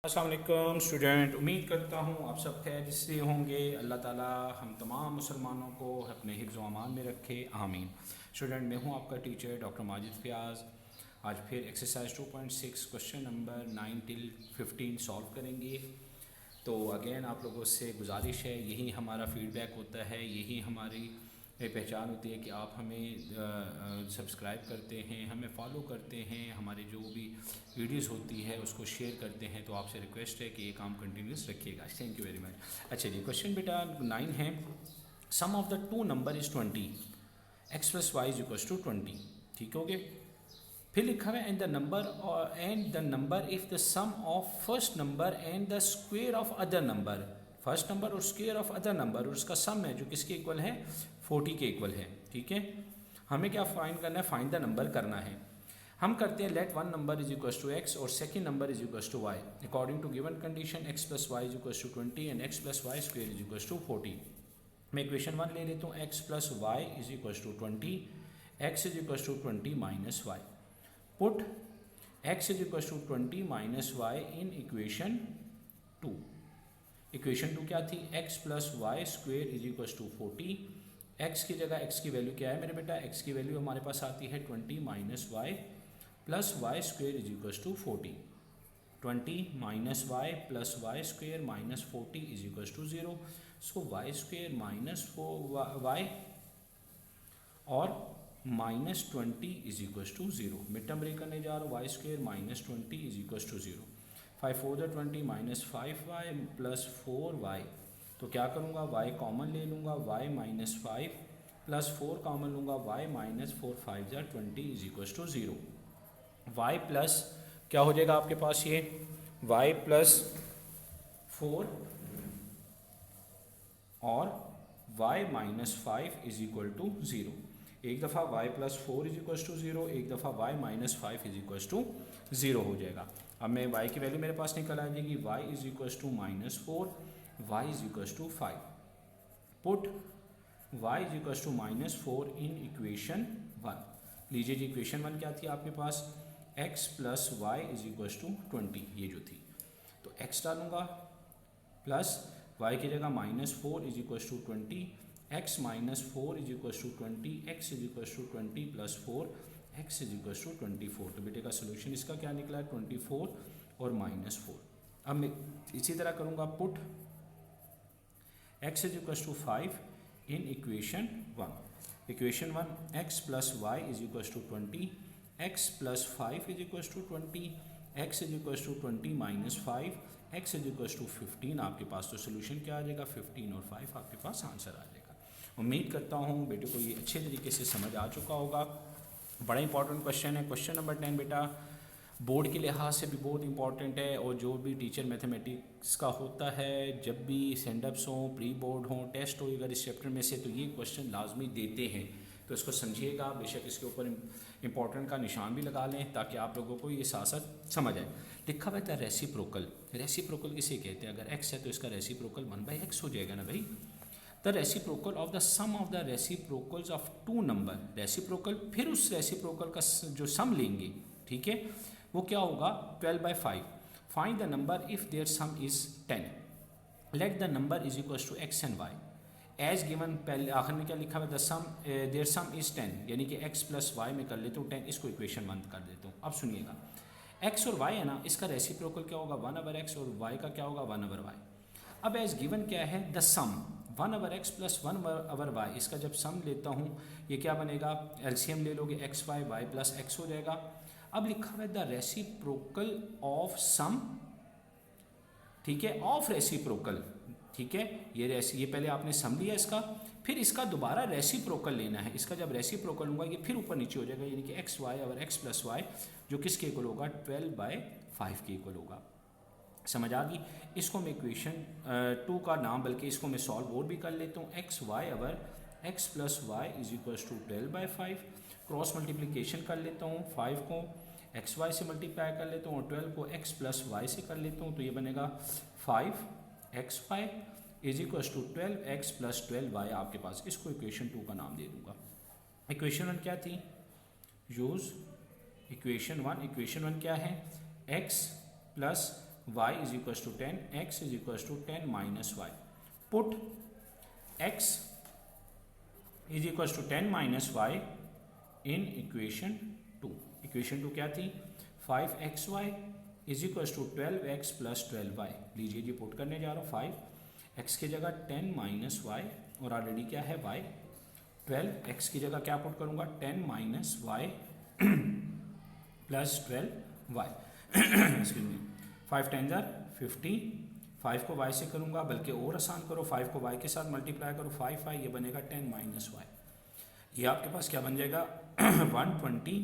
अस्सलाम वालेकुम स्टूडेंट, उम्मीद करता हूँ आप सब खैर से होंगे। अल्लाह ताला हम तमाम मुसलमानों को अपने हिफ्ज़ व अमान में रखे, आमीन। स्टूडेंट, मैं हूँ आपका टीचर डॉक्टर माजिद फ़याज़। आज फिर exercise 2.6 question number 9 till 15 solve करेंगे। तो अगेन आप लोगों से गुजारिश है, यही हमारा फ़ीडबैक होता है, यही हमारी पहचान होती है कि आप हमें सब्सक्राइब करते हैं, हमें फॉलो करते हैं, हमारी जो भी वीडियोस होती है उसको शेयर करते हैं। तो आपसे रिक्वेस्ट है कि ये काम कंटिन्यूस रखिएगा। Thank you very much. अच्छा जी, क्वेश्चन बेटा 9 है। Sum of the two number is 20, X plus Y is equal to 20। ठीक हो गए। फिर लिखा हुआ है and the number if the sum of first number and the square of other number, first number और स्क्वायर ऑफ अदर नंबर, और उसका सम है जो किसके इक्वल है, 40 के इक्वल है। ठीक है, हमें क्या फाइंड करना है, फाइंड द नंबर करना है। हम करते हैं let one number is equal to X और second number is equal to Y according to given condition X plus Y is equal to 20 and X plus Y square is equal to 40। मैं equation 1 ले लेता हूँ, X plus Y is equal to 20, X is equal to 20 minus Y. Put x is equal to 20 minus Y in equation 2। Equation 2 क्या थी, x plus y square is equal to 40। x की जगह x की value क्या है मेरे बेटा, x की वैल्यू हमारे पास आती है 20 minus y plus y square is equal to 40। 20 minus y plus y square minus 40 is equal to 0। So y square minus y और minus 20 is equal to 0। Mid term break करने जा रहा हूँ, y square minus 20 is equal to 0। 5 4 the 20 minus 5y plus 4y। तो क्या करूँगा, y common ले लूँगा, y माइनस 5 प्लस 4 कॉमन लूँगा, y माइनस 4 5 जा 20 is equal to 0। y plus क्या हो जाएगा आपके पास, ये y प्लस 4 और y minus 5 is equal to 0। एक दफ़ा y plus 4 is equal to 0, एक दफ़ा y minus 5 is equal to 0 हो जाएगा। अब मैं y की वैल्यू मेरे पास निकल आ जाएगी, y is equal to minus 4, y is equal to 5। Put y is equal to minus 4 in equation 1। लीजिए जी, इक्वेशन 1 क्या थी आपके पास, x plus Y is equal to 20, ये जो थी। तो x डालूंगा प्लस y की जगह minus 4 is equal to 20, x minus 4 is equal to 20, x is equal to 20 plus 4, x is equal to 24। तो बेटे का सोल्यूशन इसका क्या निकला है, 24 और माइनस 4। अब मैं इसी तरह करूँगा, put x is equal to 5 in equation 1। Equation 1 x plus Y is equal to 20, x plus 5 is equal to 20, x is equal to 20 minus 5, x is equal to 15। आपके पास तो सोल्यूशन क्या आ जाएगा, 15 और 5 आपके पास आंसर आ जाएगा। उम्मीद करता हूँ बेटे को ये अच्छे तरीके से समझ आ चुका होगा। बड़ा इंपॉर्टेंट क्वेश्चन है। क्वेश्चन नंबर 10 बेटा बोर्ड के लिहाज से भी बहुत इंपॉर्टेंट है, और जो भी टीचर मैथमेटिक्स का होता है, जब भी सेंडअप्स हों, प्री बोर्ड हों, टेस्ट हो अगर इस चैप्टर में से, तो ये क्वेश्चन लाजमी देते हैं। तो इसको समझिएगा, बेशक इसके ऊपर इंपॉर्टेंट का निशान भी लगा लें ताकि आप लोगों को ये साथ साथ समझ आए। लिखा हुआ था रेसिप्रोकल। रेसिप्रोकल किसे कहते हैं, अगर x है तो इसका रेसिप्रोकल 1/x हो जाएगा ना भाई। The reciprocal of the sum of the reciprocals of two number, reciprocal फिर उस रेसिप्रोकल का जो सम लेंगे, ठीक है, वो क्या होगा, 12/5। Find the number if their sum is 10। Let the number is equal to x and y as given. पहले आखिर में क्या लिखा हुआ, the sum their sum is 10, यानी कि x प्लस वाई में कर लेता हूँ 10, इसको इक्वेशन 1 कर देता हूँ। अब सुनिएगा, x और y है ना, इसका रेसिप्रोकल क्या होगा, 1/x, और y का क्या होगा, 1/y। अब एज गिवन क्या है, the some 1/x plus 1/y, इसका जब सम लेता हूँ ये क्या बनेगा, एलसीएम ले लोगे, xy y प्लस x हो जाएगा। अब लिखा हुआ है द रेसिप्रोकल ऑफ सम, ठीक है, ऑफ रेसिप्रोकल, ठीक है, ये पहले आपने सम लिया इसका, फिर इसका दोबारा रेसिप्रोकल लेना है। इसका जब रेसिप्रोकल होगा ये फिर ऊपर नीचे हो जाएगा, यानी कि एक्स वाई और x प्लस वाई जो किसके इक्वल होगा, 12/5 के इक्वल होगा। समझ आ गई। इसको मैं इक्वेशन 2 का नाम, बल्कि इसको मैं सॉल्व और भी कर लेता हूँ। X y over x plus Y is equal to 12/5, cross multiplication कर लेता हूँ, 5 को एक्स वाई से मल्टीप्लाई कर लेता हूँ और 12 को x प्लस वाई से कर लेता हूँ, तो ये बनेगा 5x y is equal to 12x plus 12y आपके पास। इसको इक्वेशन 2 का नाम दे दूंगा। इक्वेशन 1 क्या थी, यूज इक्वेशन 1। इक्वेशन 1 क्या है, x plus y is equal to 10, x is equal to 10 minus Y. Put x is equal to 10 minus Y in equation 2. Equation 2 क्या थी? 5xy is equal to 12x plus 12y. लीजिए जी put करने जा रहा हूँ. 5x की जगह 10 minus y और ऑलरेडी क्या है y. 12x की जगह क्या पुट करूँगा? 10 minus y plus 12y. Excuse me. 5 10 50. 5 को y से करूँगा, बल्कि और आसान करो, 5 को y के साथ मल्टीप्लाई करो, 5 ये बनेगा 10 माइनस वाई. ये आपके पास क्या बन जाएगा? 120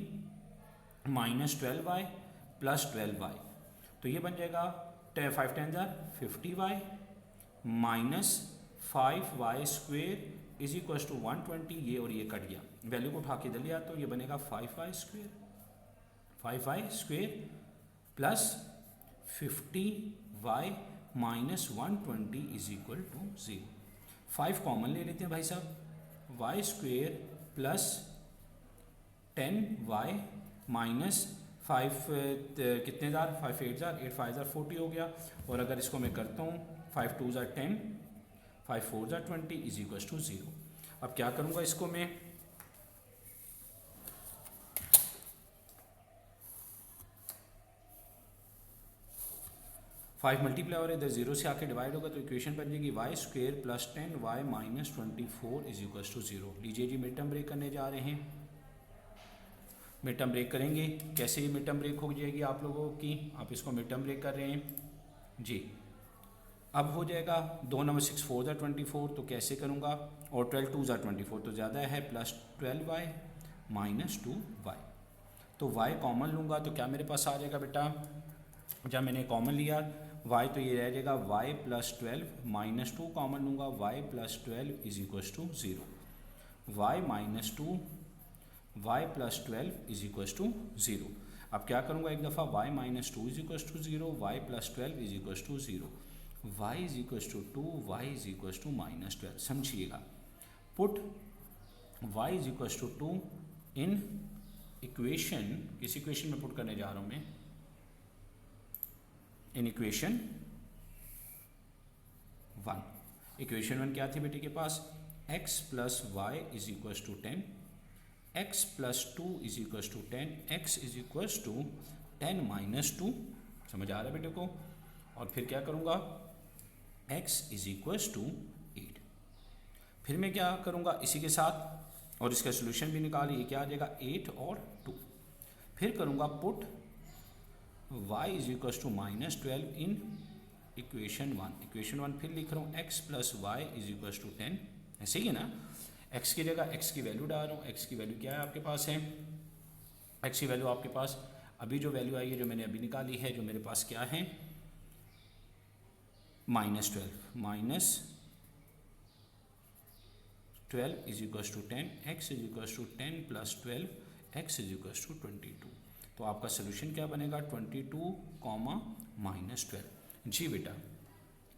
माइनस 12y प्लस 12y. तो ये बन जाएगा 5 10 50y minus 5y square is equal to 120. ये और ये कट गया, वैल्यू को उठा के इधर लिया तो ये बनेगा 5y square plus 50y minus 120 is equal to 0. 5 common ले लेते हैं भाई साहब. y square plus 10y minus 5 कितने हज़ार? 5 8 हज़ार, 8 5 हज़ार 40 हो गया. और अगर इसको मैं करता हूँ 5 2 हज़ार 10, 5 4 हज़ार 20 इज इक्वल टू 0. अब क्या करूँगा इसको मैं? 5 मल्टीप्लाई और इधर 0 से आके डिवाइड होगा तो इक्वेशन बन जाएगी y square plus 10y minus 24 is equal to 0. लीजिए जी मिड टर्म ब्रेक करने जा रहे हैं. मिड टर्म ब्रेक करेंगे. कैसे ये मिड टर्म ब्रेक हो जाएगी आप लोगों की? आप इसको मिड टर्म ब्रेक कर रहे हैं जी. अब हो जाएगा 2 नंबर 6 4 ज़ा 24. तो कैसे करूँगा? और 12 2 ज़ा 24 तो ज़्यादा है, प्लस 12y माइनस 2y. तो y कॉमन लूँगा तो क्या मेरे पास आ जाएगा बेटा? जब मैंने कॉमन लिया y तो ये रह जाएगा y प्लस 12 माइनस 2 कॉमन लूँगा, y plus 12 is equal to 0. y minus 2 y plus 12 is equal to 0. अब क्या करूँगा? एक दफ़ा y minus 2 is equal to 0, y plus 12 is equal to 0, y is equal to 2, y is equal to minus 12. समझिएगा. Put y is equal to 2 in equation. किस equation में put करने जा रहा हूँ मैं? इन इक्वेशन 1. इक्वेशन 1 क्या थी बेटे के पास? x plus Y is equal to 10, x plus 2 is equal to 10, x is equal to 10 minus 2. समझ आ रहा है बेटे को? और फिर क्या करूँगा? x is equal to 8. फिर मैं क्या करूँगा इसी के साथ, और इसका सोल्यूशन भी निकालिए. क्या आ जाएगा? 8 और 2. फिर करूँगा put y is equal to minus 12 in equation 1. Equation 1 फिर लिख रहा हूँ x plus Y is equal to 10. ऐसे ही है ना? x की जगह x की वैल्यू डाल रहा हूँ. x की वैल्यू क्या है आपके पास है? x की वैल्यू आपके पास अभी जो वैल्यू आई है, जो मैंने अभी निकाली है, जो मेरे पास क्या है? Minus 12 is equal to 10, x is equal to 10 plus 12, x is equal to 22. तो आपका सोल्यूशन क्या बनेगा? 22 कॉमा माइनस 12. जी बेटा,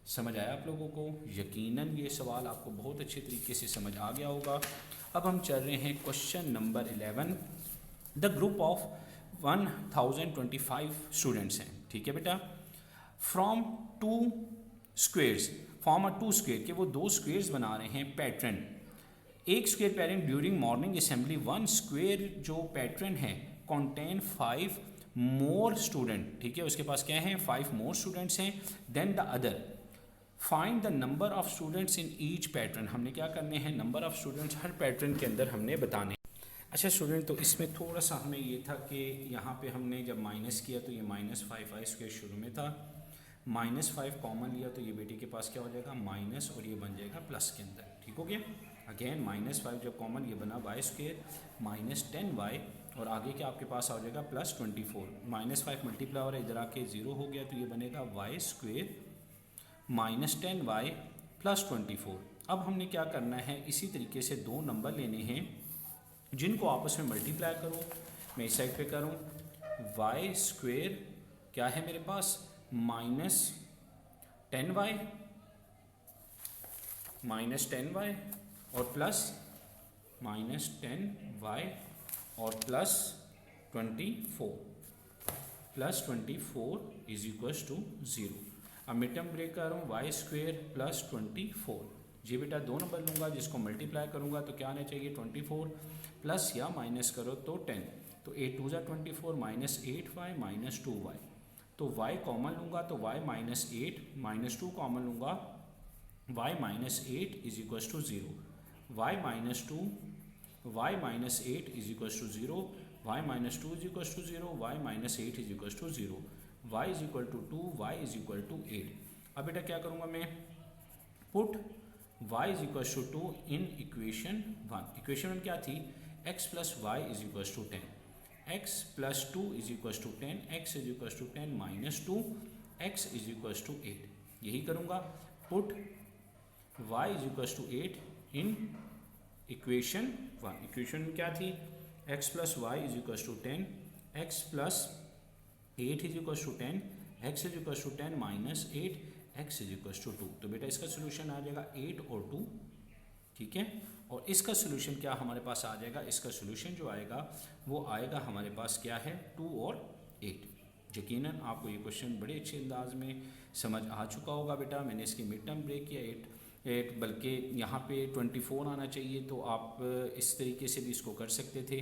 समझ आया आप लोगों को? यकीनन ये सवाल आपको बहुत अच्छे तरीके से समझ आ गया होगा. अब हम चल रहे हैं question number 11. The group of 1025 students हैं. ठीक है बेटा. From 2 squares form a 2 square, के वो 2 स्क्वेयर्स बना रहे हैं. पैटर्न एक square pattern during morning assembly. 1 square जो पैटर्न है contain 5 more student. ठीक है, उसके पास क्या है? 5 more students हैं than the other. Find the number of students in each pattern. हमने क्या करने हैं? Number of students her pattern के अंदर हमने बताने. अच्छा स्टूडेंट, तो इसमें थोड़ा सा हमें ये था कि यहाँ पे हमने जब माइनस किया तो ये माइनस 5y स्क्वेयर शुरू में था. माइनस 5 कॉमन लिया तो ये बेटे के पास क्या हो जाएगा? माइनस, और ये बन जाएगा प्लस के अंदर. ठीक हो गया? अगेन माइनस 5 जब कॉमन, ये बना y स्क्वेयर माइनस 10y, और आगे क्या आपके पास आ जाएगा? प्लस 24. माइनस 5 मल्टीप्लाई और इधर आके 0 हो गया तो ये बनेगा y square minus 10y plus 24. अब हमने क्या करना है? इसी तरीके से 2 नंबर लेने हैं जिनको आपस में मल्टीप्लाई करो. मैं इस साइड पे करूँ. y स्क्वेयर क्या है मेरे पास? माइनस 10y और प्लस माइनस 10y और plus 24. Plus 24 is equals to 0। अब मिड टर्म ब्रेक कर रहा हूँ वाई स्क्वेयर प्लस 24। जी बेटा 2 नंबर लूँगा, जिसको मल्टीप्लाई करूँगा तो क्या आना चाहिए 24 प्लस या माइनस करो तो 10, तो 8 2 ज़ा 24 माइनस 8y माइनस 2y। तो y कॉमन लूँगा तो y माइनस 8 माइनस 2 कॉमन लूँगा y minus 8 is equals to 0, y minus 2 y minus 8 is equals to 0, y minus 2 is equals to 0, y minus 8 is equals to 0, y is equal to 2, y is equal to 8। अब बेटा क्या करूँगा मैं, put y is equals to 2 in equation 1। Equation 1 क्या थी, x plus Y is equals to 10, x plus 2 is equals to 10, x is equals to 10 minus 2, x is equals to 8। यही करूँगा, put y is equals to 8 in equation 1। Equation क्या थी, x plus Y is equals to 10, x plus 8 is equals to 10, x is equals to 10 minus 8, x is equals to 2। तो बेटा इसका solution आ जाएगा 8 और 2, ठीक है। और इसका सोल्यूशन क्या हमारे पास आ जाएगा, इसका सोल्यूशन जो आएगा वो आएगा हमारे पास क्या है 2 और 8। यकीनन आपको ये क्वेश्चन बड़े अच्छे अंदाज में समझ आ चुका होगा बेटा। मैंने इसकी मिड टर्म ब्रेक किया 8 बल्कि यहाँ पे 24 आना चाहिए, तो आप इस तरीके से भी इसको कर सकते थे,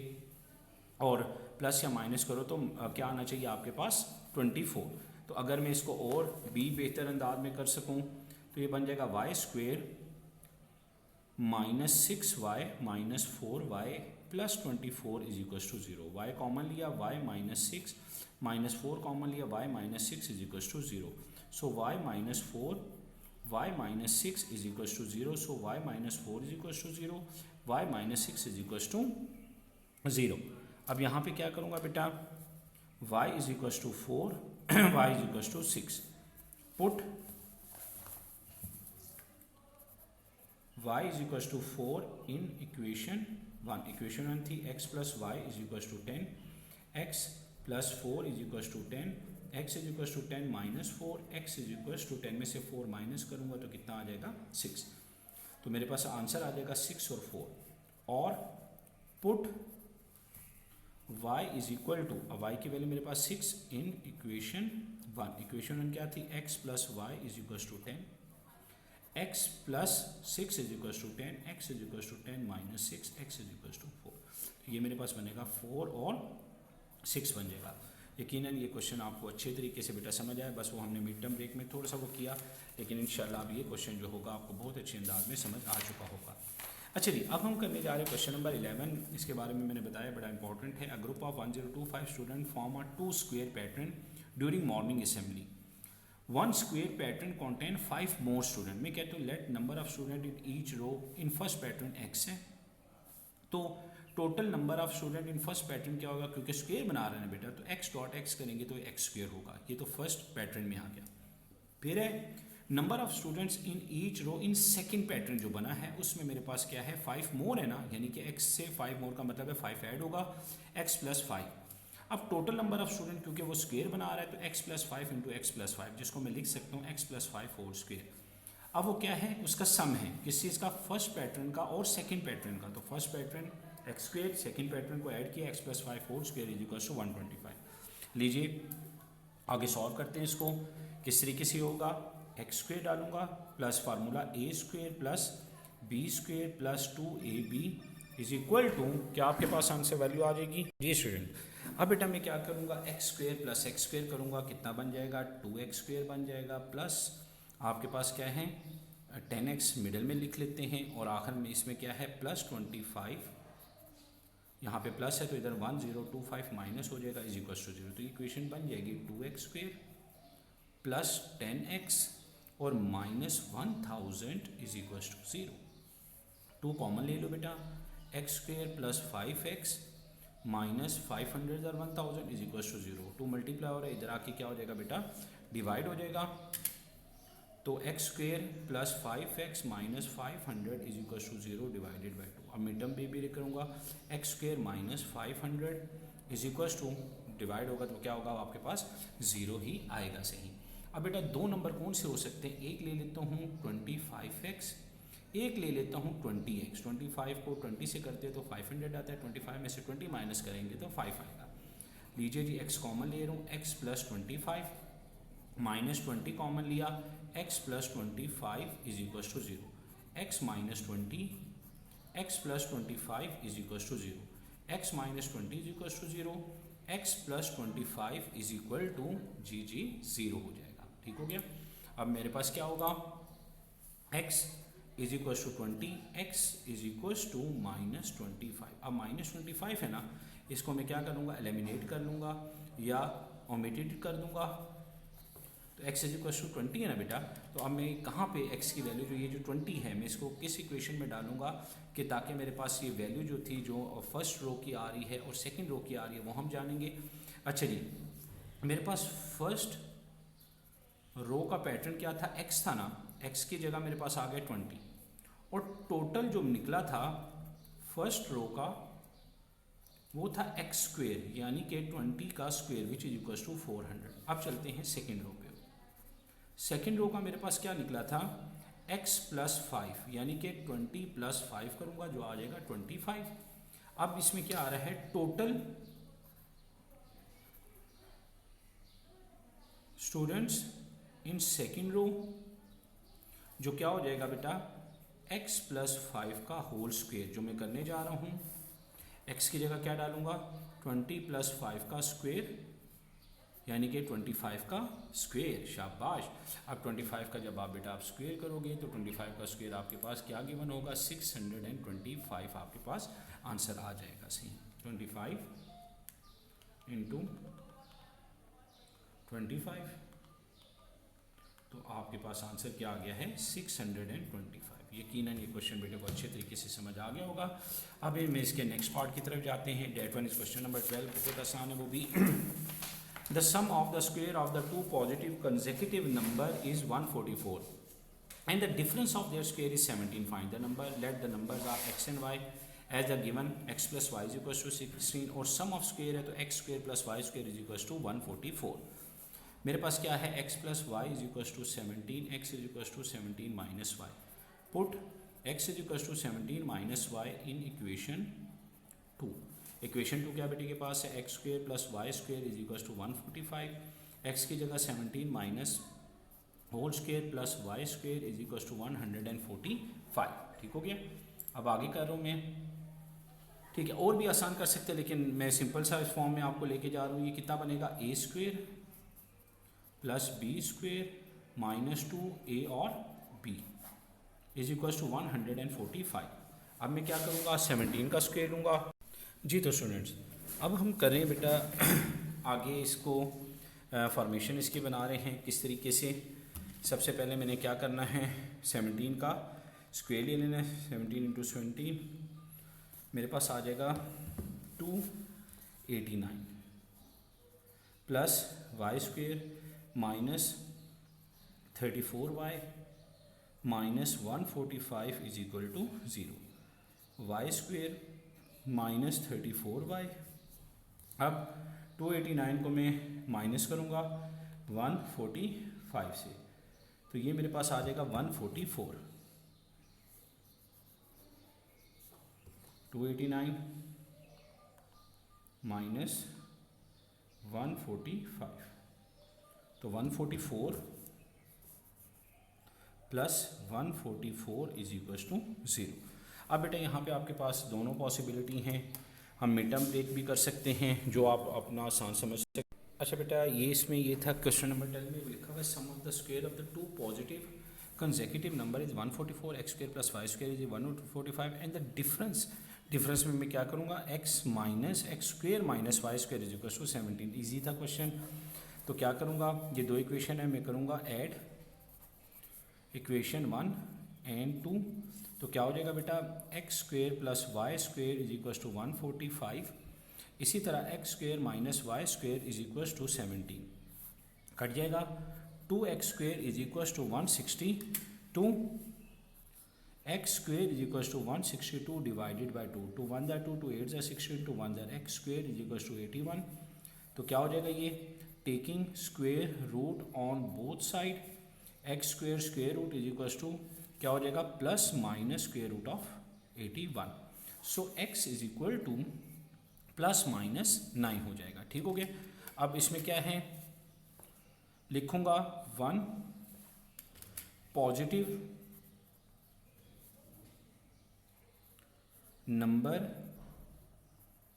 और प्लस या माइनस करो तो क्या आना चाहिए आपके पास 24। तो अगर मैं इसको और भी बेहतर अंदाज में कर सकूँ तो ये बन जाएगा y square minus 6y minus 4y plus 24 is equals to 0। Y common लिया, y माइनस 6 माइनस 4 कॉमन लिया, y minus 6 is equals to 0। So y minus 4 y minus 6 is equals to 0, so y minus 4 is equals to 0, y minus 6 is equals to 0। अब यहाँ पे क्या करूँगा बेटा, y is equals to 4 y is equals to 6, put y is equals to 4 in equation 1। Equation 1 थी x plus Y is equals to 10, x plus 4 is equals to 10, x is equals to 10 minus 4, x is equals to 10 में से 4 minus करूँगा तो कितना आ जाएगा 6। तो मेरे पास आंसर आ जाएगा 6 और 4। और put y is equal to, अब y की वैल्यू मेरे पास 6 इन इक्वेशन 1। इक्वेशन 1 क्या थी, x plus Y is equals to 10, x plus 6 is equals to 10, x is equals to 10 minus 6, x is equals to 4। तो ये मेरे पास बनेगा 4 और 6 बन जाएगा। यकीनन ये क्वेश्चन आपको अच्छे तरीके से बेटा समझ आया, बस वो हमने मिड टर्म ब्रेक में थोड़ा सा वो किया, लेकिन इंशाल्लाह अब ये क्वेश्चन जो होगा आपको बहुत अच्छे अंदाज में समझ आ चुका होगा। अच्छा जी, अब हम करने जा रहे हैं क्वेश्चन नंबर 11। इसके बारे में मैंने बताया बड़ा इंपॉर्टेंट है। A group of 1025 student form a 2 square pattern during morning assembly. One square pattern contain 5 more student. मैं कहता हूँ let number of student in each row in first pattern x है, तो total number of student in first pattern क्या होगा, क्योंकि square बना रहे हैं बेटा तो x डॉट x करेंगे तो x स्क्वेयर होगा। ये तो फर्स्ट पैटर्न में आ गया। फिर है number of students in each row in second pattern जो बना है उसमें मेरे पास क्या है 5 मोर है ना, यानी कि x से 5 मोर का मतलब है 5 ऐड होगा, x प्लस 5। अब टोटल नंबर ऑफ स्टूडेंट क्योंकि वो स्क्वेयर बना रहा है तो x plus 5 into x plus 5, जिसको मैं लिख सकता हूँ x प्लस 5 होल स्क्वेयर। अब वो क्या है, उसका सम है किस चीज़ का, फर्स्ट पैटर्न का और सेकंड पैटर्न का। तो first pattern x square, second pattern को ऐड किया x plus 5 whole square is equal to 125। लीजिए आगे सॉल्व करते हैं इसको। किस तरीके से होगा, एक्स स्क्वेयर डालूंगा plus formula a square plus b square plus 2ab is equal to, क्या आपके पास आंसर वैल्यू आ जाएगी जी स्टूडेंट। अब बेटा मैं क्या करूँगा, x square plus x square करूँगा, कितना बन जाएगा 2x स्क्वेयर बन जाएगा, प्लस आपके पास क्या है 10x मिडल में लिख लेते हैं, और आखिर में इसमें क्या है प्लस 25, यहाँ पे प्लस है तो इधर 1025 माइनस हो जाएगा इज इक्वल टू 0। तो इक्वेशन बन जाएगी 2x स्क्वेयर प्लस 10x और minus 1000 is equal to 0। 2 common ले लो बेटा, x square plus 5x minus 500 और 1000 इज इक्वल टू 0। 2 मल्टीप्लाई हो रहा है, इधर आके क्या हो जाएगा बेटा डिवाइड हो जाएगा। तो x square plus 5x minus 500 is equal to 0 divided by 2। अब मिड टर्म पे भी करूँगा, x square minus 500 is equal to divide होगा तो क्या होगा आपके पास 0 ही आएगा सही। अब बेटा 2 नंबर कौन से हो सकते हैं, एक ले लेता हूँ 25x, एक ले लेता हूँ 20x। 25 को 20 से करते हैं तो 500 आता है, 25 में से 20 माइनस करेंगे तो 5 आएगा। लीजिए जी x कॉमन ले रहा हूँ, x प्लस 25 माइनस 20 कॉमन लिया, x plus 25 is equal to 0, x minus 20 x plus 25 is equal to 0, x minus 20 is equal to 0, x plus 25 is equal to जी 0 हो जाएगा। ठीक हो गया। अब मेरे पास क्या होगा, x is equal to 20, x is equal to minus 25। अब माइनस 25 है ना, इसको मैं क्या करूँगा, एलिमिनेट कर लूँगा या ओमिटेड कर दूँगा। तो x इज इक्वल टू 20 है ना बेटा, तो अब मैं कहाँ पे x की वैल्यू जो ये जो 20 है मैं इसको किस इक्वेशन में डालूंगा कि ताकि मेरे पास ये वैल्यू जो थी जो फर्स्ट रो की आ रही है और सेकंड रो की आ रही है वो हम जानेंगे। अच्छा जी, मेरे पास फर्स्ट रो का पैटर्न क्या था, x था ना, x की जगह मेरे पास आ गया 20 और टोटल जो निकला था फर्स्ट रो का वो था x स्क्वेयर यानी कि 20 का square which is equal to 400। अब चलते हैं सेकेंड रो पे। सेकेंड रो का मेरे पास क्या निकला था, x प्लस 5 यानी कि 20 प्लस 5 करूँगा जो आ जाएगा 25। अब इसमें क्या आ रहा है, total students in second row जो क्या हो जाएगा बेटा, x प्लस 5 का होल स्क्वेयर जो मैं करने जा रहा हूँ। x की जगह क्या डालूंगा, 20 प्लस 5 का स्क्वेयर यानी कि 25 का स्क्वेयर। शाबाश। अब 25 का जब आप बेटा आप स्क्वेयर करोगे तो 25 का स्क्वेयर आपके पास क्या गिवन होगा, 625 आपके पास आंसर आ जाएगा सही। 25 इंटू 25 तो आपके पास आंसर क्या आ गया है, 625। यकीनन ये क्वेश्चन बेटे को अच्छे तरीके से समझ आ गया होगा। अब मैं इसके नेक्स्ट पार्ट की तरफ जाते हैं। That one is question number 12, बहुत आसान है वो भी। The sum of the square of the two positive consecutive number is 144 and the difference of their square is 17. Find the number. Let the numbers are x and y as the given x plus y is equals to 16 और sum of square है तो x square plus y square is equals to 144। मेरे पास क्या है, x plus y is equals to 17, x is equals to 17 minus y. Put x is equals to 17 minus y in equation 2. Equation 2 क्या बेटे के पास है, x square plus y square is equal to 145, x की जगह 17 minus whole square plus y square is equal to 145। ठीक हो गया। अब आगे कर रहा हूँ मैं, ठीक है, और भी आसान कर सकते हैं लेकिन मैं सिंपल सा इस फॉर्म में आपको लेके जा रहा हूँ। ये कितना बनेगा, a square plus b square minus 2a और b इज इक्वल टू 145। अब मैं क्या करूँगा, 17 का स्क्वेयर लूँगा जी। तो स्टूडेंट्स अब हम करें बेटा आगे इसको फॉर्मेशन इसकी बना रहे हैं किस तरीके से। सबसे पहले मैंने क्या करना है, 17 का स्क्वेयर ले लेना है। 17 इंटू 17 मेरे पास आ जाएगा 289 plus y square minus 34y minus 145 is equal to 0, y square minus 34y। अब 289 को मैं माइनस करूँगा 145 से तो ये मेरे पास आ जाएगा 144। 289 माइनस 145 तो 144 प्लस 144 इज इक्वल टू 0। अब बेटा यहाँ पे आपके पास दोनों पॉसिबिलिटी हैं, हम मिड टर्म ब्रेक भी कर सकते हैं जो आप अपना आसान समझ सकते। अच्छा बेटा ये इसमें ये था क्वेश्चन नंबर 12 में लिखा हुआ sum of the square of the two positive consecutive number is 144, x square plus Y square is 145 and the difference में मैं क्या करूँगा, x minus x square minus y square is equal to 17। Easy था question. तो क्या करूँगा, ये दो इक्वेशन है मैं करूँगा ऐड इक्वेशन 1 एंड 2 तो क्या हो जाएगा बेटा, x square plus y square is equal to 145। इसी तरह x square minus y square is equal to 17 कट जाएगा। 2x square is equal to 162, x square is equal to 162 divided by 2, 2 1 2 2 8 16 2 1 x square is equal to 81। तो क्या हो जाएगा ये, taking square root on both side, x square square root is equal to क्या हो जाएगा, plus minus square root of 81। So x is equal to plus minus 9 हो जाएगा। ठीक हो गया। अब इसमें क्या है, लिखूंगा 1 पॉजिटिव नंबर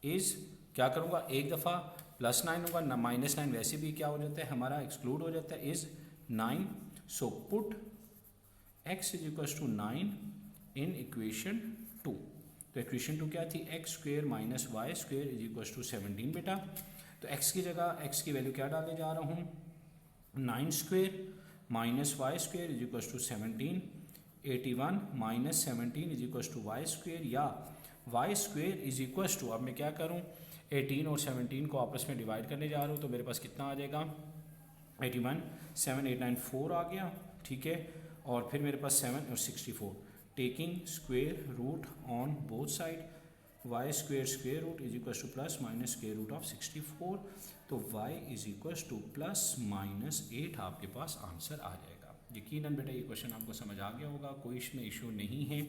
इज, क्या करूंगा, एक दफ़ा प्लस 9 होगा ना, माइनस 9 वैसे भी क्या हो जाता है हमारा एक्सक्लूड हो जाता है, is 9। So put x is equal to 9 in equation 2। तो इक्वेशन 2 क्या थी, x square minus y square is equal to 17 बेटा। तो x की जगह x की वैल्यू क्या डालने जा रहा हूँ, 9 square minus y square is equal to 17, 81 minus 17 is equal to y square, या y square is equal to, अब मैं क्या करूँ, 18 और 17 को आपस में डिवाइड करने जा रहा हूँ, तो मेरे पास कितना आ जाएगा, 81, 7, 8, 9, 4 आ गया। ठीक है, और फिर मेरे पास 7 और 64, taking square root on both side, y square square root is equal to plus minus square root of 64। तो y is equal to plus minus 8 आपके पास आंसर आ जाएगा। यकीनन बेटा ये क्वेश्चन आपको समझ आ गया होगा, कोई इसमें इशू नहीं है।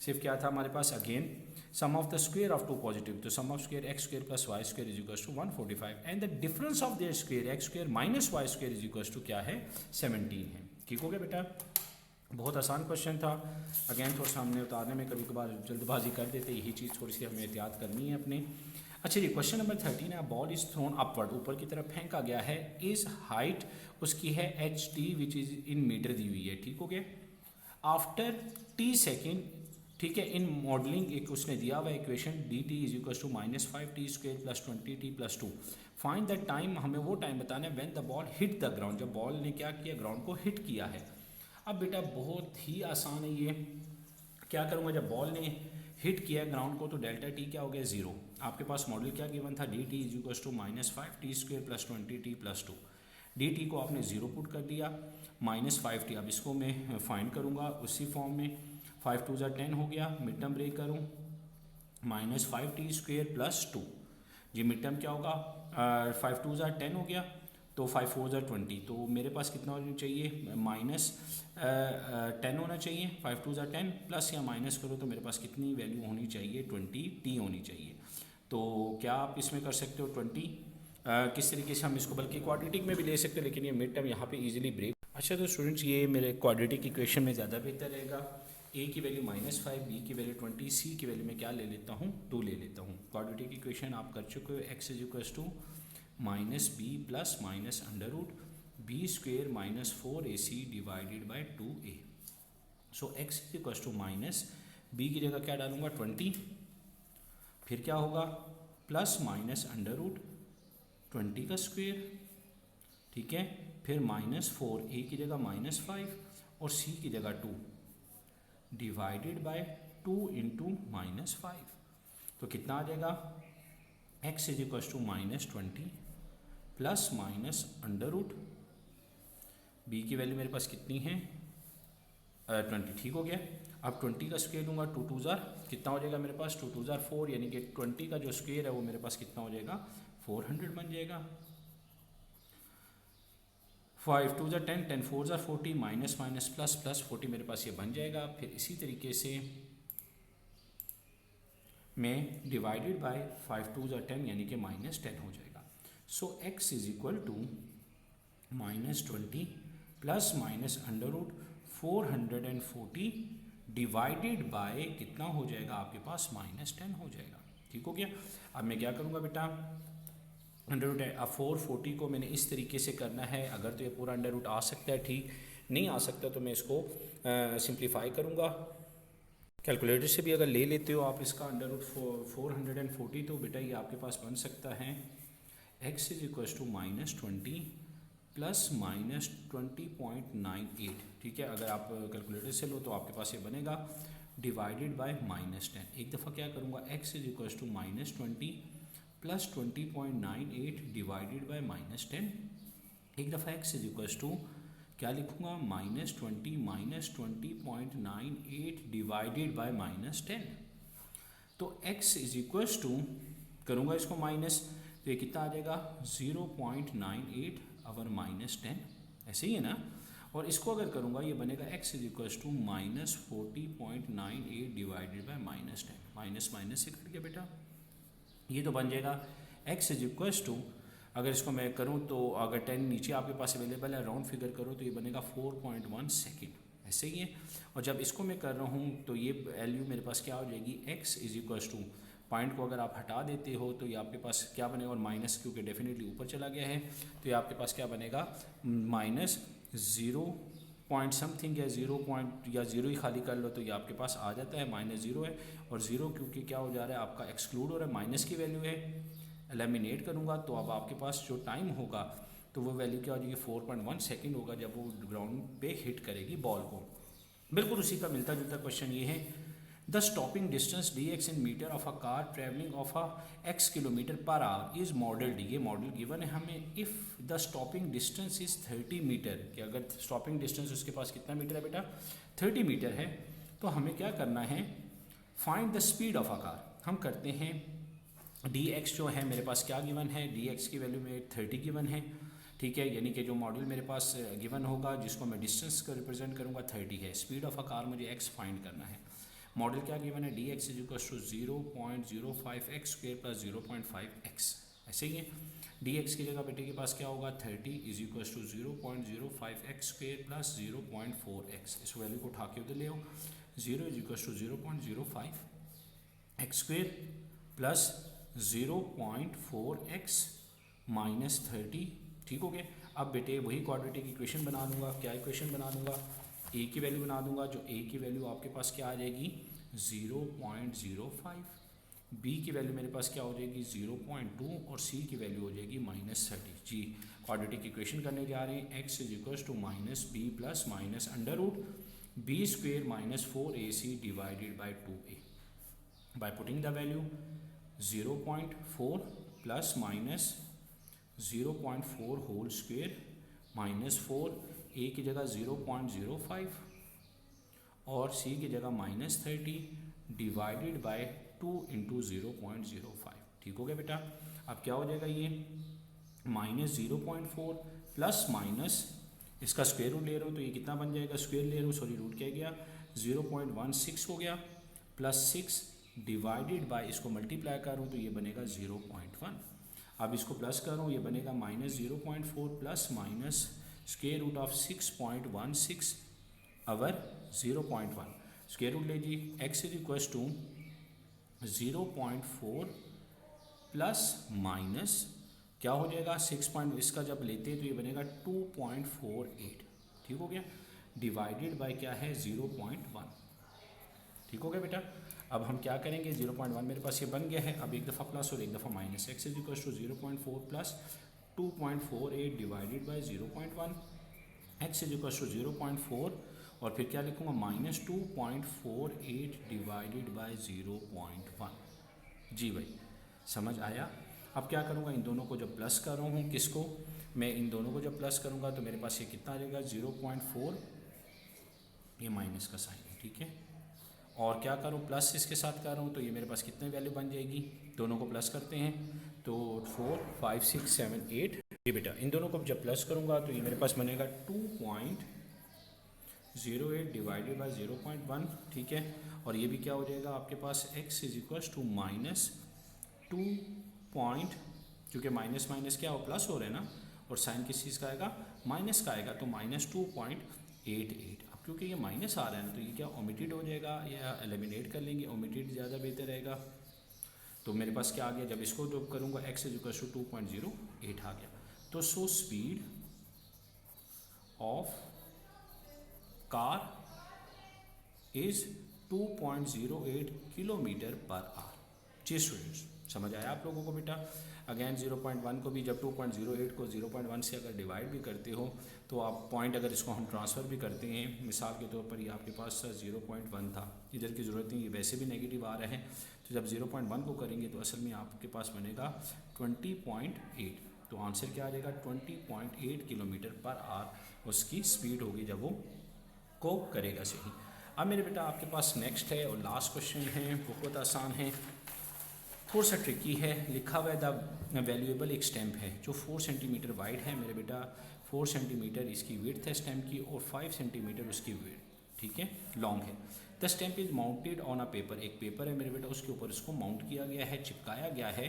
सिर्फ क्या था हमारे पास, again sum of the square of two positive, तो sum of square x square plus y square is equal to 145 and the difference of their square x square minus y square is equal to क्या है, 17 है। ठीक हो गया बेटा, बहुत आसान क्वेश्चन था। अगेन थोड़ा सामने उतारने में कभी कभार जल्दबाजी कर देते, यही चीज़ थोड़ी सी हमें एहतियात करनी है अपने। अच्छा जी, क्वेश्चन नंबर 13 है, बॉल इज थ्रोन अपवर्ड, ऊपर की तरफ फेंका गया है, इज हाइट उसकी है ht which is in metre दी हुई है। ठीक हो गया। आफ्टर t सेकेंड, ठीक है, इन मॉडलिंग एक उसने दिया हुआ equation dt is equal to -5t square plus 20t plus 2, find the time, हमें वो टाइम बताना है when the ball hit the ground, जब बॉल ने क्या किया, ग्राउंड को हिट किया है। अब बेटा बहुत ही आसान है ये, क्या करूँगा, जब बॉल ने हिट किया ग्राउंड को तो डेल्टा टी क्या हो गया, 0। आपके पास मॉडल क्या गिवन था, d t is equal to -5t square plus 20t plus 2, d t को आपने 0 पुट कर दिया, -5t, अब इसको मैं फाइंड करूँगा उसी फॉर्म में, 5 2 10 हो गया, मिड टर्म ब्रेक करूँ, -5t स्क्वेयर प्लस 2, जी मिड टर्म क्या होगा, 5 2 10 हो गया, तो 5 4 20, तो मेरे पास कितना होना चाहिए, -10 होना चाहिए, 5 2 10 प्लस या माइनस करो तो मेरे पास कितनी वैल्यू होनी चाहिए, 20t होनी चाहिए। तो क्या आप इसमें कर सकते हो 20, किस तरीके से हम इसको, बल्कि क्वाड्रेटिक में भी ले सकते हो, लेकिन ये मिड टर्म यहाँ पे इजीली ब्रेक। अच्छा तो स्टूडेंट्स ये मेरे क्वाड्रेटिक इक्वेशन में ज़्यादा बेहतर रहेगा, a की वैल्यू -5, b की वैल्यू 20, c की वैल्यू मैं क्या ले लेता हूँ, 2 ले लेता हूँ। क्वाड्रेटिक इक्वेशन आप कर चुके हो, x is equal to -b plus minus under root b square minus 4ac divided by 2a। So x is equal to minus b की जगह क्या डालूंगा, 20, फिर क्या होगा, प्लस माइनस अंडर रूट 20 का स्क्वेयर, ठीक है, फिर -4, a की जगह -5 और c की जगह 2 डिवाइडेड बाय 2 इंटू -5, तो कितना आ जाएगा, x is equal to -20 plus minus under root, b की वैल्यू मेरे पास कितनी है, 20। ठीक हो गया। अब 20 का स्क्वेयर दूंगा, 2 2 कितना हो जाएगा मेरे पास, 2 2 4, यानी कि 20 का जो स्क्वेयर है वो मेरे पास कितना हो जाएगा, 400 बन जाएगा। 5 2 10, 10 4 40, माइनस माइनस प्लस प्लस 40 मेरे पास ये बन जाएगा। फिर इसी तरीके से मैं डिवाइडेड बाय 5 2 10 यानी कि -10 हो जाएगा। So x is equal to -20 plus minus under root 440 divided by कितना हो जाएगा आपके पास, -10 हो जाएगा। ठीक हो गया। अब मैं क्या करूँगा बेटा, अंडर रूट है, अब 440 को मैंने इस तरीके से करना है, अगर तो ये पूरा अंडर रूट आ सकता है, ठीक नहीं आ सकता तो मैं इसको सिंप्लीफाई करूँगा। कैलकुलेटर से भी अगर ले लेते हो आप इसका अंडर रूट 440, तो बेटा ये आपके पास बन सकता है x is equal to -20 plus -20.98। ठीक है, अगर आप कैलकुलेटर से लो तो आपके पास ये बनेगा डिवाइडेड बाय -10। एक दफ़ा क्या करूँगा, x is equal to -20 plus 20.98 divided by -10। एक दफ़ा x इज इक्वल टू क्या लिखूँगा, -20 -20.98 डिवाइडेड बाय -10। तो x इज इक्वल टू करूँगा इसको माइनस, तो ये कितना आ जाएगा, 0.98 अवर -10, ऐसे ही है ना। और इसको अगर करूँगा ये बनेगा x is equal to -40.98 divided by -10। Minus minus से कट गया बेटा, ये तो बन जाएगा x इज इक्वल्स टू, अगर इसको मैं करूँ तो अगर 10 नीचे आपके पास अवेलेबल है, राउंड फिगर करो तो ये बनेगा 4.1 सेकेंड, ऐसे ही है। और जब इसको मैं कर रहा हूँ तो ये वैल्यू मेरे पास क्या हो जाएगी, x is equals to, point को अगर आप हटा देते हो तो ये आपके पास क्या बनेगा, और माइनस क्योंकि डेफिनेटली ऊपर चला गया है तो ये आपके पास क्या बनेगा, माइनस 0 पॉइंट समथिंग या 0 पॉइंट या 0 ही खाली कर लो तो ये आपके पास आ जाता है, -0 है। और 0 क्योंकि क्या हो जा रहा है आपका एक्सक्लूड हो रहा है, माइनस की वैल्यू है, एलिमिनेट करूँगा तो अब आपके पास जो टाइम होगा तो वो वैल्यू क्या हो जाएगी, 4.1 सेकेंड होगा जब वो ग्राउंड पे हिट करेगी बॉल को। बिल्कुल उसी का मिलता जुलता क्वेश्चन ये है, the stopping distance dx in metre of a car travelling of a x kilometre per hour is model d, ये मॉडल गिवन है हमें। If the stopping distance is 30 metre, कि अगर स्टॉपिंग डिस्टेंस उसके पास कितना मीटर है बेटा, 30 मीटर है, तो हमें क्या करना है, find the speed of a car. हम करते हैं dx जो है मेरे पास क्या गिवन है, dx की वैल्यू में 30 गिवन है, ठीक है, यानी कि जो मॉडल मेरे पास गिवन होगा जिसको मैं डिस्टेंस को रिप्रेजेंट करूंगा 30 है, स्पीड ऑफ अ कार मुझे x फाइंड करना है। मॉडल क्या गिवन है, dx is equal to 0.05x square plus 0.5x, ऐसे ही है। dx की जगह बेटे के पास क्या होगा, 30 is equal to 0.05x square plus 0.4x, इस वैल्यू को उठा के उधर ले आओ, 0 is equal to 0.05x square plus 0.4x minus 30, ठीक हो गया। अब बेटे वही क्वाड्रेटिक इक्वेशन बना दूंगा, क्या इक्वेशन बना दूंगा, a की वैल्यू बना दूंगा, जो a की वैल्यू आपके पास क्या आ जाएगी 0.05, b की वैल्यू मेरे पास क्या हो जाएगी 0.2 और c की वैल्यू हो जाएगी -30। जी क्वाड्रेटिक इक्वेशन करने जा रहे हैं, x is equal to minus b plus minus under root b square minus 4ac divided by 2a, by putting the value 0.4 plus minus 0.4 whole square minus 4, a की जगह 0.05 और c की जगह -30 डिवाइडेड बाय 2 इंटू 0.05, ठीक हो गया बेटा। अब क्या हो जाएगा, ये -0.4 प्लस माइनस इसका स्क्वायर रूट ले रहा हूँ तो ये कितना बन जाएगा, स्क्वायर ले रहा हूँ सॉरी रूट क्या गया 0.16 हो गया, प्लस 6 डिवाइडेड बाय इसको मल्टीप्लाई कर रहा हूँ तो ये बनेगा 0.1। अब इसको प्लस कर रहा हूँ, ये बनेगा -0.4 plus minus square root of 6.16 over 0.1, square root ले जी, x is equal to 0.4 plus minus क्या हो जाएगा 6 पॉइंट, इसका जब लेते हैं तो ये बनेगा 2.48, ठीक हो गया, डिवाइडेड बाय क्या है 0.1, ठीक हो गया बेटा। अब हम क्या करेंगे, 0.1 मेरे पास ये बन गया है, अब एक दफ़ा प्लस और एक दफ़ा minus, x is equal to 0.4 plus 2.48 divided by 0.1, x is equal to 0.4 और फिर क्या लिखूँगा माइनस 2.48 डिवाइडेड बाई 0.1। जी भाई समझ आया। अब क्या करूँगा, इन दोनों को जब प्लस कर रहा हूँ, किसको, मैं इन दोनों को जब प्लस करूँगा तो मेरे पास ये कितना आ जाएगा 0.4, ये माइनस का साइन है, ठीक है, और क्या करूँ प्लस इसके साथ कर रहा हूँ तो ये मेरे पास कितने वैल्यू बन जाएगी, दोनों को प्लस करते हैं तो 4, 5, 6, 7, 8, ये बेटा इन दोनों को जब प्लस करूँगा तो ये मेरे पास बनेगा 2.08 डिवाइडेड बाई 0.1, ठीक है, और ये भी क्या हो जाएगा आपके पास x is equal to -2 point, क्योंकि माइनस माइनस क्या हो प्लस हो रहा है ना, और साइन किस चीज़ का आएगा माइनस का आएगा, तो -2.88। अब क्योंकि ये माइनस आ रहा है ना तो ये क्या ओमिटेड हो जाएगा या एलिमिनेट कर लेंगे, ओमिटेड ज़्यादा बेहतर रहेगा। तो मेरे पास क्या आ गया, जब इसको जब करूँगा x इज इक्वल टू 2.08 आ गया। तो so speed of car is 2.08 kilometre per hour. जी स्टूडेंट्स समझ आया आप लोगों को बेटा। अगेन 0.1 को भी जब 2.08 को 0.1 से अगर डिवाइड भी करते हो तो आप पॉइंट अगर इसको हम ट्रांसफ़र भी करते हैं, मिसाल के तौर पर ये आपके पास 0.1 था, इधर की ज़रूरत नहीं, ये वैसे भी नेगेटिव आ रहा है, तो जब 0.1 को करेंगे तो असल में आपके पास बनेगा 20.8, तो आंसर क्या आ जाएगा 20.8 किलोमीटर पर आवर उसकी स्पीड होगी जब वो को करेगा सही। अब मेरे बेटा आपके पास नेक्स्ट है और लास्ट क्वेश्चन है, बहुत आसान है, थोड़ा सा ट्रिकी है। लिखा हुआ है द वैल्यूएबल एक स्टैम्प है जो 4 सेंटीमीटर वाइड है मेरे बेटा, 4 सेंटीमीटर इसकी विड्थ है स्टैम्प की और 5 सेंटीमीटर उसकी विड्थ, ठीक है, लॉन्ग है। The stamp is mounted on a paper, एक पेपर है मेरे बेटा, उसके ऊपर इसको माउंट किया गया है, चिपकाया गया है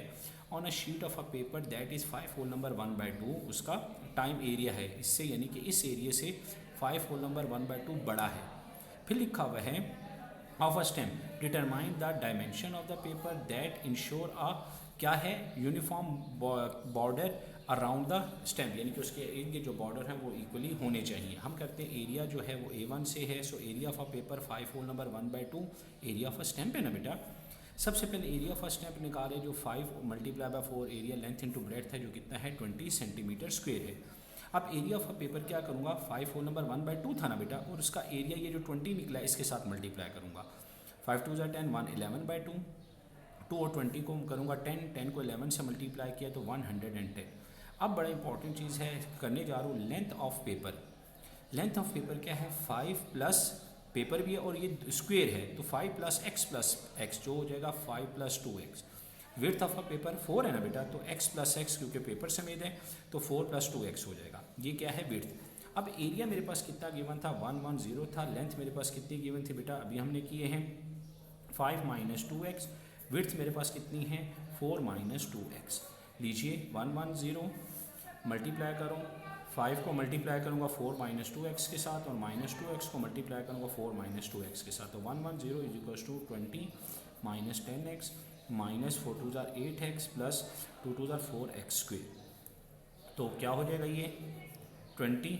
on a sheet of a paper that is 5 whole number 1/2, उसका टाइम एरिया है इससे, यानी कि इस एरिया से 5 होल नंबर 1/2 बड़ा है। फिर लिखा हुआ है of a stamp determine the dimension of the paper that ensure a क्या है uniform border around the stamp, यानी कि उसके इर्द जो बॉर्डर हैं वो इक्वली होने चाहिए। हम करते हैं एरिया जो है वो A1 से है, so area of a paper 5 whole number 1/2 area of a stamp है ना बेटा। सबसे पहले एरिया ऑफ अ स्टैम्प निकाले जो 5 multiply by 4 area length into breadth है जो कितना है 20 सेंटीमीटर स्क्वेयर है। अब एरिया ऑफ अ पेपर क्या करूँगा, 5 होल नंबर 1/2 था ना बेटा, और उसका एरिया ये जो 20 निकला है इसके साथ मल्टीप्लाई करूँगा। 5 2 10 1 11/2, 2 और 20 को करूँगा 10, 10 को 11 से मल्टीप्लाई किया तो 110। अब बड़ा इंपॉर्टेंट चीज़ है, करने जा रहा हूँ length of paper. Length of paper क्या है 5 प्लस पेपर भी है और ये स्क्वेयर है तो 5 प्लस एक्स जो हो जाएगा 5 + 2x। Width of a paper 4 है ना बेटा, तो x + x क्योंकि पेपर समेत है तो 4 + 2x हो जाएगा, ये क्या है विड्थ। अब एरिया मेरे पास कितना गिवन था 110 था, लेंथ मेरे पास कितनी गिवन थी बेटा, अभी हमने किए हैं 5 - 2x, विड्थ मेरे पास कितनी है 4 - 2x। लीजिए 110 मल्टीप्लाई करो, 5 को मल्टीप्लाई करूँगा 4 - 2x के साथ और -2x को मल्टीप्लाई करूँगा 4 - 2x के साथ, तो 110 = 20 - 10x -4 2 8x + 2 2 4x²। तो क्या हो जाएगा ये 20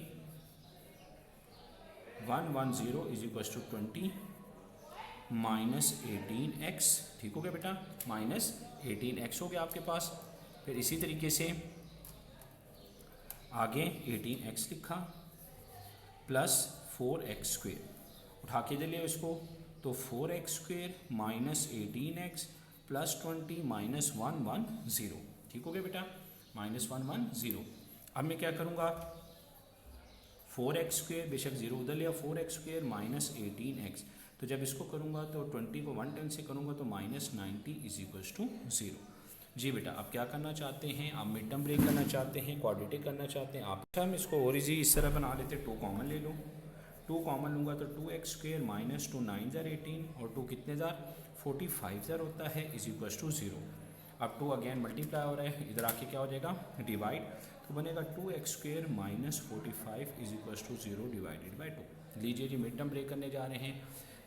110 = 20 -18x, ठीक हो गया बेटा, -18x हो गया आपके पास। फिर इसी तरीके से आगे 18x लिखा प्लस 4x², उठा के ले लिया इसको, तो 4x² -18x + 20 -110, ठीक हो गया बेटा, -110। अब मैं क्या करूँगा 4x² बेशक 0 उधर लिया, 4x² -18x, तो जब इसको करूँगा तो 20 को 110 से करूँगा तो -90 = 0। जी बेटा, आप क्या करना चाहते हैं, आप मिड टर्म ब्रेक करना चाहते हैं, क्वाड्रेटिक करना चाहते हैं आप। हम इसको और इजी इस तरह बना लेते हैं, 2 कॉमन ले लो, 2 कॉमन लूँगा तो 2x² -2 9 * 18 और 2 कितने ज़ार 45 ज़ार होता है = 0। अब 2 अगेन मल्टीप्लाई हो रहा है, इधर आके क्या हो जाएगा डिवाइड, तो बनेगा 2x² -45 = 0 / 2। लीजिए जी मिड टर्म ब्रेक करने जा रहे हैं,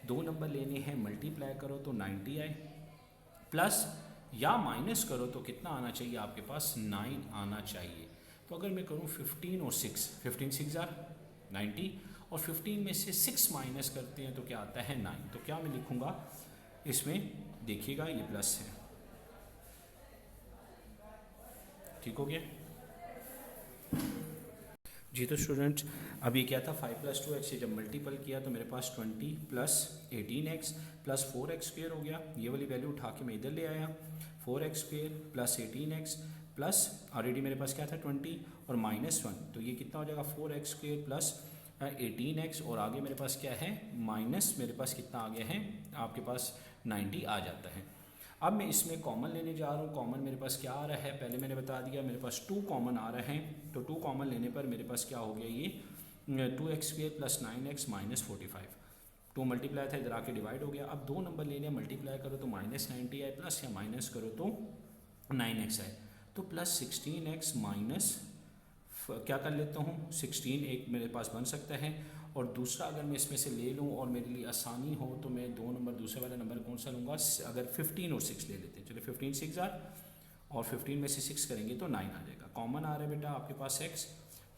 2 नंबर लेने हैं, मल्टीप्लाई करो तो 90 आए, प्लस या माइनस करो तो कितना आना चाहिए आपके पास 9 आना चाहिए। तो अगर मैं करूँ 15 और 6, 15 6 ज़ार 90 और 15 में से 6 माइनस करते हैं तो क्या आता है 9, तो क्या मैं लिखूँगा इसमें, देखिएगा ये प्लस है, ठीक हो गया जी। तो स्टूडेंट्स अब ये क्या था 5 + 2x से जब मल्टीपल किया तो मेरे पास 20 + 18x + 4x² हो गया, ये वाली वैल्यू उठा के मैं इधर ले आया, 4x² + 18x प्लस ऑलरेडी मेरे पास क्या था 20 और -1, तो ये कितना हो जाएगा 4x² + 18x और आगे मेरे पास क्या है माइनस, मेरे पास कितना आ गया है आपके पास 90 आ जाता है। अब मैं इसमें कॉमन लेने जा रहा हूँ, कॉमन मेरे पास क्या आ रहा है पहले मैंने बता दिया, मेरे पास 2 कॉमन आ रहे हैं, तो 2 कॉमन लेने पर मेरे पास क्या हो गया ये 2x² + 9x -45, 2 मल्टीप्लाई था इधर आके डिवाइड हो गया। अब 2 नंबर लेने मल्टीप्लाई करो तो -90 आए, प्लस या माइनस करो तो 9x आए, तो +16x माइनस क्या कर लेता हूँ 16 एक मेरे पास बन सकता है, और दूसरा अगर मैं इसमें से ले लूँ और मेरे लिए आसानी हो तो मैं 2 नंबर दूसरे वाला नंबर कौन सा लूँगा, अगर 15 और 6 ले लेते हैं, चलो 15 6 ज़ार और 15 में से 6 करेंगे तो 9 आ जाएगा। कॉमन आ रहा है बेटा आपके पास x,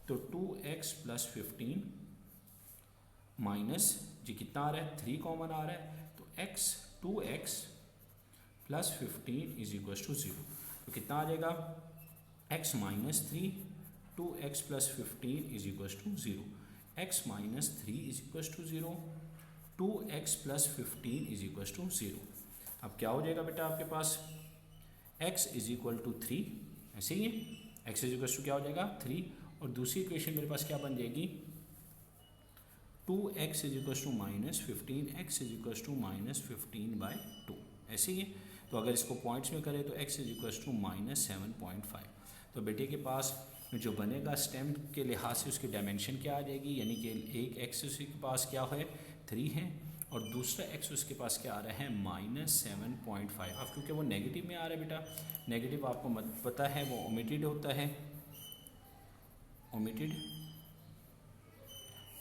तो 2x + 15 माइनस जी कितना आ रहा है 3 कॉमन आ रहा है, तो 2x + 15 = 0, तो कितना आ जाएगा x - 3 2x + 15 = 0, x - 3 = 0, 2x + 15 = 0। अब क्या हो जाएगा बेटा आपके पास x = 3, ऐसे ही है x = क्या हो जाएगा 3, और दूसरी इक्वेशन मेरे पास क्या बन जाएगी 2x = -15 x = -15/2, ऐसे ही है। तो अगर इसको पॉइंट्स में करें तो x = -7.5, तो बेटे के पास जो बनेगा स्टेम के लिहाज से उसकी डायमेंशन क्या आ जाएगी, यानी कि एक एक्सिस के पास क्या है 3 है और दूसरा x उसके पास क्या आ रहा है -7.5। अब क्योंकि वो नेगेटिव में आ रहा है बेटा, नेगेटिव आपको पता है वो ओमिटेड होता है, ओमिटेड।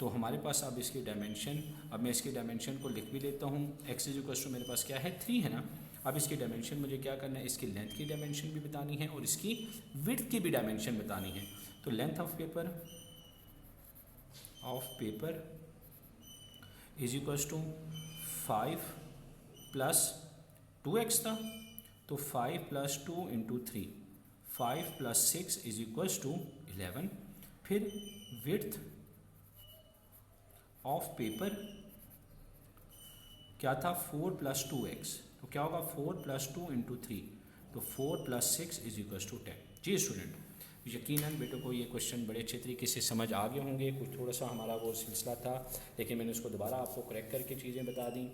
तो हमारे पास अब इसकी डायमेंशन, अब मैं इसकी डायमेंशन को लिख भी लेता हूँ। x = मेरे पास क्या है 3 है ना। अब इसकी डायमेंशन मुझे क्या करना है, इसकी लेंथ की डायमेंशन भी बतानी है और इसकी विड्थ की भी डायमेंशन बतानी है। तो लेंथ ऑफ पेपर = 5 + 2x था, तो 5 + 2 × 3, 5 + 6 = 11। फिर विड्थ ऑफ पेपर क्या था 4 + 2x, तो क्या होगा 4 + 2 × 3, तो 4 + 6 = 10। जी स्टूडेंट, यकीनन बेटों को ये क्वेश्चन बड़े अच्छे तरीके से समझ आ गए होंगे। कुछ थोड़ा सा हमारा वो सिलसिला था, लेकिन मैंने उसको दोबारा आपको करेक्ट करके चीज़ें बता दी।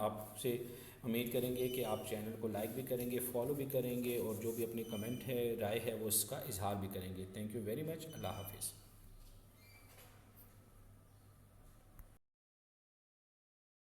आपसे उम्मीद करेंगे कि आप चैनल को लाइक भी करेंगे, फॉलो भी करेंगे और जो भी अपनी कमेंट है, राय है, वो उसका इजहार भी करेंगे। Thank you very much. Allah हाफिज़।